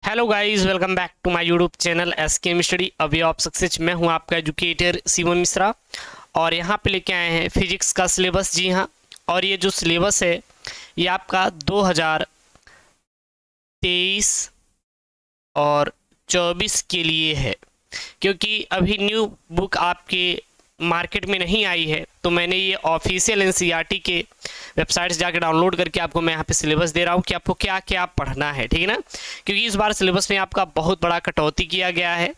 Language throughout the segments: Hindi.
Hello guys, welcome back to my YouTube channel SKM study. अभी आप सक्सेस मैं हूं आपका एजुकेटर शिवम मिश्रा और यहां पे लेके आए हैं फिजिक्स का सिलेबस। जी हां, और ये जो सिलेबस है ये आपका 2023 और 24 के लिए है, क्योंकि अभी न्यू बुक आपके मार्केट में नहीं आई है तो मैंने ये ऑफिशियल एनसीईआरटी के वेबसाइट से जाकर डाउनलोड करके आपको मैं यहाँ पे सिलेबस दे रहा हूँ कि आपको क्या क्या पढ़ना है, ठीक है ना। क्योंकि इस बार सिलेबस में आपका बहुत बड़ा कटौती किया गया है,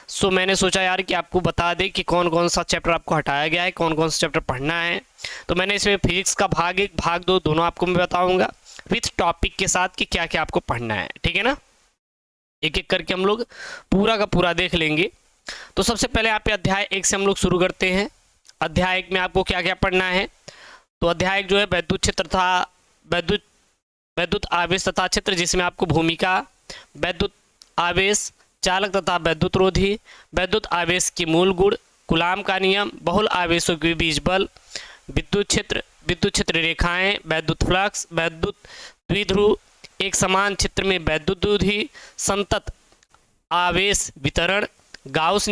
सो मैंने सोचा यार कि आपको बता दें कि कौन कौन सा चैप्टर आपको हटाया गया है, कौन कौन सा चैप्टर पढ़ना है। तो मैंने इसमें फिजिक्स का भाग 1 भाग 2 दोनों आपको मैं बताऊँगा विथ टॉपिक के साथ कि क्या क्या आपको पढ़ना है, ठीक है ना। एक एक करके हम लोग पूरा का पूरा देख लेंगे। तो सबसे पहले यहाँ पे अध्याय 1 से हम लोग शुरू करते हैं। अध्याय 1 में आपको क्या क्या पढ़ना है। तो अध्याय 1 जो है वैद्युत क्षेत्र तथा वैद्युत आवेश तथा क्षेत्र, जिसमें आपको भूमिका, वैद्युत आवेश, चालक तथा वैद्युत रोधी, वैद्युत आवेश के मूल गुण, कूलाम का नियम, बहुल आवेशों के बीच बल, विद्युत क्षेत्र रेखाएं, वैद्युत फ्लक्स, वैद्युत द्विध्रुव, एक समान क्षेत्र में वैद्युत द्विध्रुवी, संतत आवेश वितरण, गाउस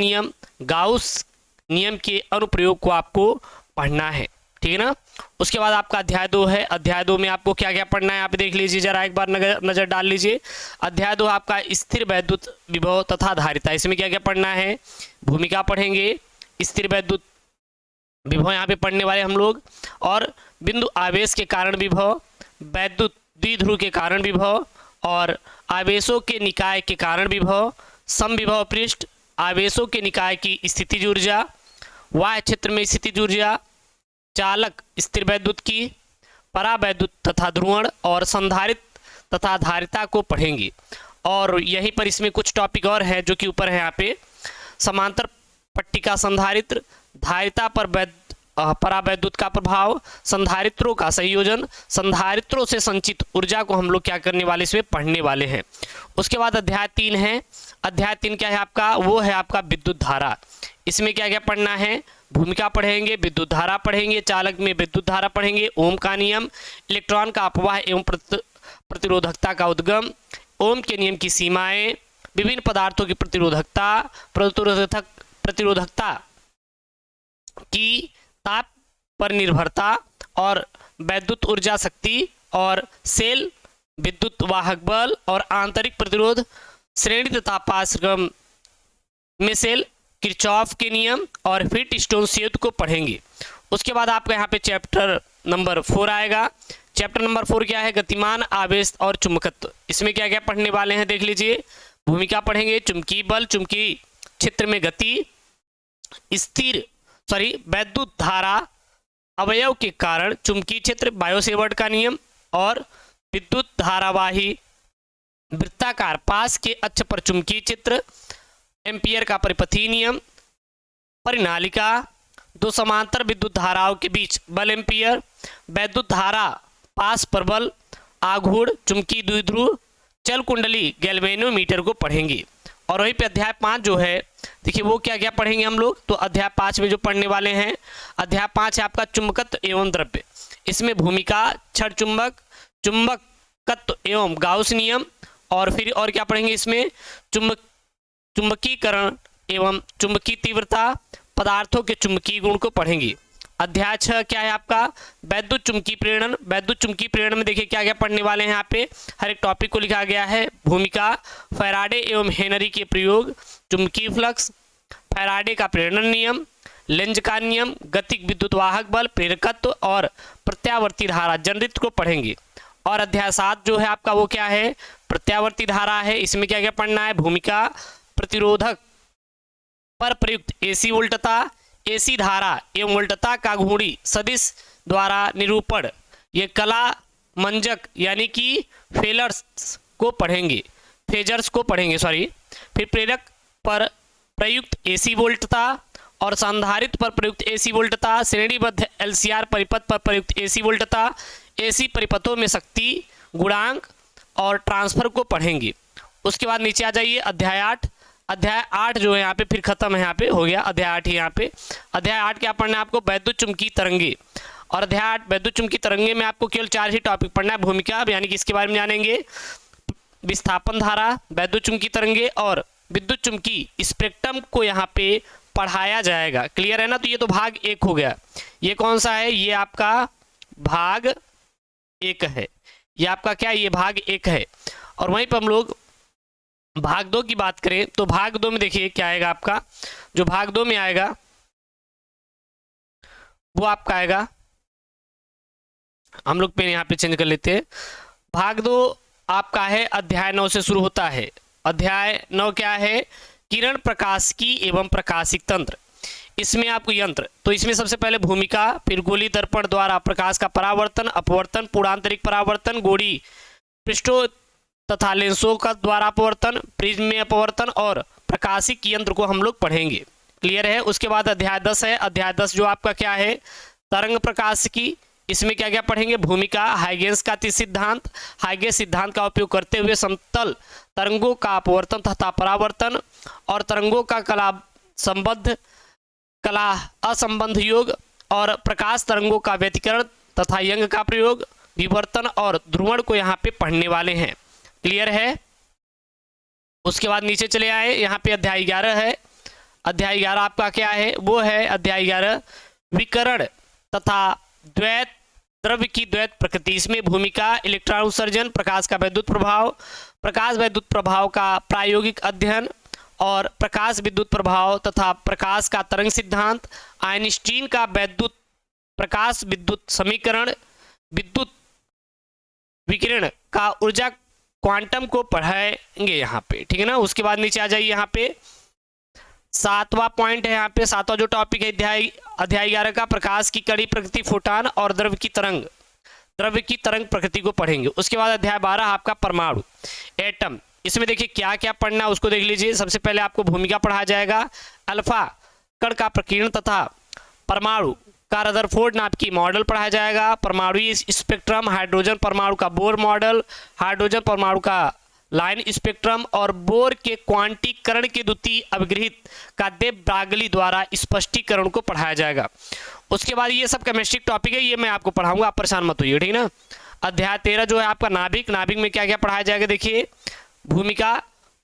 नियम के अनुप्रयोग को आपको पढ़ना है, ठीक है ना। उसके बाद आपका अध्याय 2 है। अध्याय 2 में आपको क्या क्या पढ़ना है आप देख लीजिए, जरा एक बार नजर डाल लीजिए। अध्याय 2 आपका स्थिर वैद्युत विभव तथा धारिता। इसमें क्या क्या पढ़ना है, भूमिका पढ़ेंगे, स्थिर वैद्युत विभव यहाँ पे पढ़ने वाले हम लोग, और बिंदु आवेश के कारण विभव, वैद्युत द्विध्रुव के कारण विभव, और आवेशों के निकाय के कारण विभव, समविभव पृष्ठ, आवेशों के निकाय की स्थितिज ऊर्जा, वाह्य क्षेत्र में स्थितिज ऊर्जा, चालक स्थिर वैद्युत की, परावैद्युत तथा ध्रुवण, और संधारित्र तथा धारिता को पढ़ेंगे। और यहीं पर इसमें कुछ टॉपिक और हैं जो कि ऊपर है यहाँ पे, समांतर पट्टिका संधारित्र, धारिता पर परावैद्युत का प्रभाव, संधारित्रों का संयोजन, संधारित्रों से संचित ऊर्जा को हम लोग क्या करने वाले इसमें पढ़ने वाले हैं। उसके बाद अध्याय 3 है। अध्याय 3 क्या है आपका, वो है आपका विद्युत धारा। इसमें क्या क्या पढ़ना है, भूमिका पढ़ेंगे, विद्युत धारा पढ़ेंगे, चालक में विद्युत धारा पढ़ेंगे, ओम का नियम, इलेक्ट्रॉन का अपवाह एवं प्रतिरोधकता का उद्गम, ओम के नियम की सीमाएं, विभिन्न पदार्थों की प्रतिरोधकता की ताप पर निर्भरता, और वैद्युत ऊर्जा शक्ति, और सेल विद्युत वाहक बल, और आंतरिक प्रतिरोध, श्रेणी तथा पार्श्वक्रम में सेल, किरचॉफ के नियम, और फिर स्टोन संयुक्त को पढ़ेंगे। उसके बाद आपका यहाँ पे चैप्टर नंबर 4 आएगा। चैप्टर नंबर 4 क्या है, गतिमान आवेश और चुंबकत्व। इसमें क्या क्या पढ़ने वाले हैं देख लीजिए। भूमिका पढ़ेंगे, चुंबकीय बल, चुंबकीय क्षेत्र में गति, वैद्युत धारा अवयव के कारण चुंबकीय क्षेत्र, बायो-सेवर्ट का नियम, और विद्युत धारावाही वृत्ताकार पास के अक्ष पर चुंबकीय क्षेत्र, एम्पियर का परिपथीय नियम, परिनालिका, दो समांतर विद्युत धाराओं के बीच बल एम्पियर, वैद्युत धारा पास पर बल, आघूर्ण, चुंबकीय द्विध्रुव, चल कुंडली, गैल्वेनोमीटर को पढ़ेंगे। और वहीं पे अध्याय 5 जो है, देखिए वो क्या क्या पढ़ेंगे हम लोग। तो अध्याय 5 में जो पढ़ने वाले हैं, अध्याय 5 है आपका चुंबकत्व एवं द्रव्य। इसमें भूमिका, क्षण चुंबक, चुंबकत्व एवं गाउस नियम, और फिर और क्या पढ़ेंगे इसमें, चुंबकीकरण एवं चुंबकीय तीव्रता, पदार्थों के चुंबकीय गुण को पढ़ेंगे। अध्याय 6 क्या है आपका, वैद्युत चुंबकीय प्रेरण। वैद्युत चुंबकीय प्रेरण में देखिए क्या क्या पढ़ने वाले हैं, यहाँ पे हर एक टॉपिक को लिखा गया है। भूमिका, फैराडे एवं हेनरी के प्रयोग, चुंबकीय फ्लक्स, फैराडे का प्रेरण नियम, लेंज का नियम, गतिक विद्युत वाहक बल, प्रेरकत्व, और प्रत्यावर्ती धारा जनरित्र को पढ़ेंगे। और अध्याय 7 जो है आपका वो क्या है, प्रत्यावर्ती धारा है। इसमें क्या क्या पढ़ना है, भूमिका, प्रतिरोधक पर प्रयुक्त एसी वोल्टता, एसी धारा एवं वोल्टता का घूर्णी सदिश द्वारा निरूपण, ये कला मंजक यानी कि फेजर्स को पढ़ेंगे। फिर प्रेरक पर प्रयुक्त एसी वोल्टता, और संधारित्र पर प्रयुक्त एसी वोल्टता, श्रेणीबद्ध एलसीआर परिपथ पर प्रयुक्त एसी वोल्टता, एसी परिपथों में शक्ति गुणांक और ट्रांसफर को पढ़ेंगे। उसके बाद नीचे आ जाइए, अध्याय 8। अध्याय 8 जो है यहाँ पे फिर खत्म है, यहाँ पे हो गया अध्याय 8 ही। यहाँ पे अध्याय 8 क्या पढ़ना है आपको, वैद्युत चुंबकीय तरंगे। और अध्याय 8 वैद्युत चुंबकीय तरंगे में आपको केवल 4 ही टॉपिक पढ़ना है। भूमिका यानी कि इसके बारे में जानेंगे, विस्थापन धारा, वैद्युत चुंबकीय तरंगे और विद्युत चुम्बकीय स्पेक्ट्रम को यहाँ पे पढ़ाया जाएगा। क्लियर है ना। तो ये तो भाग 1 हो गया। ये कौन सा है? ये आपका भाग 1 है। ये आपका क्या? ये भाग 1 है। और वहीं पर हम लोग भाग 2 की बात करें तो भाग 2 में देखिए क्या आएगा आपका। जो भाग 2 में आएगा वो आपका आएगा, हम लोग पेन यहाँ पे चेंज कर लेते हैं। भाग 2 आपका है अध्याय 9 से शुरू होता है। अध्याय 9 क्या है? किरण प्रकाशिकी एवं प्रकाशिक तंत्र। इसमें आपको यंत्र, तो इसमें सबसे पहले भूमिका, फिर गोली दर्पण द्वारा प्रकाश का परावर्तन, अपवर्तन, पूर्णांतरिक परावर्तन, गोली पृष्ठों तथा लेंसों का द्वारा अपवर्तन, प्रिज्म में अपवर्तन और प्रकाशिक यंत्र को हम लोग पढ़ेंगे। क्लियर है। उसके बाद अध्याय 10 है। अध्याय 10 जो आपका क्या है? तरंग प्रकाशिकी। इसमें क्या क्या पढ़ेंगे? भूमिका, हाइगेंस का सिद्धांत, हाइगेंस सिद्धांत का उपयोग करते हुए समतल तरंगों का अपवर्तन तथा परावर्तन और तरंगों का कला असंबंध योग और प्रकाश तरंगों का व्यतिकरण तथा यंग का प्रयोग, विवर्तन और ध्रुवण को यहाँ पे पढ़ने वाले हैं। क्लियर है। उसके बाद नीचे चले आए, यहाँ पे अध्याय 11 है। अध्याय 11 आपका क्या है? वो है अध्याय 11 विकर्ण तथा द्वैत द्रव्य की द्वैत प्रकृति। इसमें भूमिका, इलेक्ट्रॉन उत्सर्जन, प्रकाश का वैद्युत प्रभाव, प्रकाश वैद्युत प्रभाव का प्रायोगिक अध्ययन और प्रकाश विद्युत प्रभाव तथा प्रकाश का तरंग सिद्धांत, आइंस्टीन का वैद्युत प्रकाश विद्युत समीकरण, विद्युत विकिरण का ऊर्जा क्वांटम को पढ़ाएंगे यहाँ पे। ठीक है ना। उसके बाद नीचे आ जाइए, यहाँ पे 7वां पॉइंट है। यहाँ पे 7वां जो टॉपिक है अध्याय 11 का, प्रकाश की कड़ी प्रकृति, फोटान और द्रव्य की तरंग प्रकृति को पढ़ेंगे। उसके बाद अध्याय 12 आपका परमाणु, एटम। इसमें देखिए क्या क्या पढ़ना है उसको देख लीजिए। सबसे पहले आपको भूमिका पढ़ा जाएगा, अल्फा कण का प्रकीर्णन तथा परमाणु का रदरफोर्ड नाप की मॉडल पढ़ाया जाएगा, परमाणु स्पेक्ट्रम, हाइड्रोजन परमाणु का बोर मॉडल, हाइड्रोजन परमाणु का लाइन स्पेक्ट्रम और बोर के क्वांटीकरण के द्वितीय अभिगृहित का दे ब्रागली द्वारा स्पष्टीकरण को पढ़ाया जाएगा। उसके बाद ये सब केमिस्ट्री टॉपिक है, ये मैं आपको पढ़ाऊंगा, आप परेशान मत होइए। ठीक ना। अध्याय 13 जो है आपका नाभिक। नाभिक में क्या क्या पढ़ाया जाएगा? देखिए भूमिका,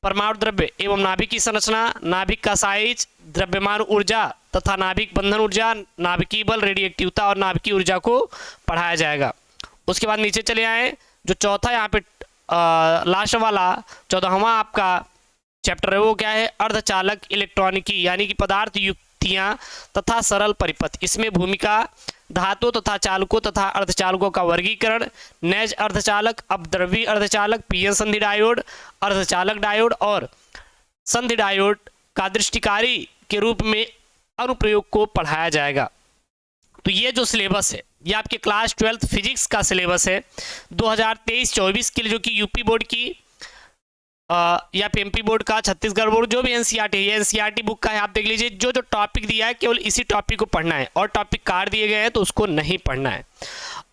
परमाणु द्रव्य एवं नाभिक की संरचना, नाभिक का साइज, द्रव्यमान ऊर्जा तथा नाभिक बंधन ऊर्जा, नाभिकीय बल, रेडिएक्टिवता और नाभिकीय ऊर्जा को पढ़ाया जाएगा। उसके बाद नीचे चले आए, जो चौथा यहाँ पे लास्ट वाला 14वां आपका चैप्टर है वो क्या है? अर्धचालक इलेक्ट्रॉनिकी, यानी कि पदार्थ युक्तियां तथा सरल परिपथ। इसमें भूमिका, धातु तथा चालकों तथा अर्धचालकों का वर्गीकरण, नैज अर्धचालक, अपद्रव्यी अर्धचालक, पीएन संधि डायोड, अर्धचालक डायोड और संधि डायोड का दृष्टिकारी के रूप में अनुप्रयोग को पढ़ाया जाएगा। तो ये जो सिलेबस है ये आपके क्लास 12th फिजिक्स का सिलेबस है 2023-24 के लिए, जो कि यूपी बोर्ड की या एमपी बोर्ड का, छत्तीसगढ़ बोर्ड, जो भी एनसीईआरटी है, ये एनसीईआरटी बुक का है। आप देख लीजिए, जो जो टॉपिक दिया है केवल इसी टॉपिक को पढ़ना है और टॉपिक कार्ड दिए गए हैं तो उसको नहीं पढ़ना है।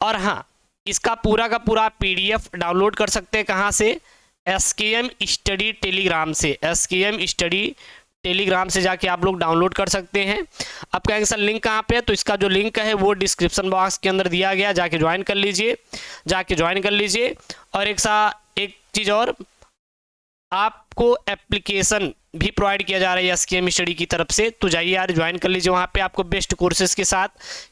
और हाँ, इसका पूरा का पूरा पीडीएफ डाउनलोड कर सकते हैं कहाँ से? एसकेएम स्टडी टेलीग्राम से। एसकेएम स्टडी टेलीग्राम से जाके आप लोग डाउनलोड कर सकते हैं। अब कहेंगे सर लिंक कहाँ पे है? तो इसका जो लिंक है वो डिस्क्रिप्शन बॉक्स के अंदर दिया गया, जाके ज्वाइन कर लीजिए। और एक चीज़ और, आपको एप्लीकेशन भी प्रोवाइड किया जा रहा है एसकेएम स्टडी की तरफ से, तो जाइए यार ज्वाइन कर लीजिए। वहाँ पे आपको बेस्ट कोर्सेज के साथ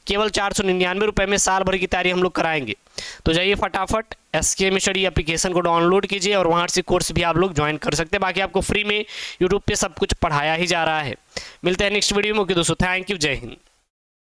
केवल 499 रुपये में साल भर की तैयारी हम लोग कराएंगे। तो जाइए फटाफट एसकेएम स्टडी एप्लीकेशन को डाउनलोड कीजिए और वहाँ से कोर्स भी आप लोग ज्वाइन कर सकते हैं। बाकी आपको फ्री में यूट्यूब पे सब कुछ पढ़ाया ही जा रहा है। मिलते हैं नेक्स्ट वीडियो में। ओके दोस्तों, थैंक यू, जय हिंद।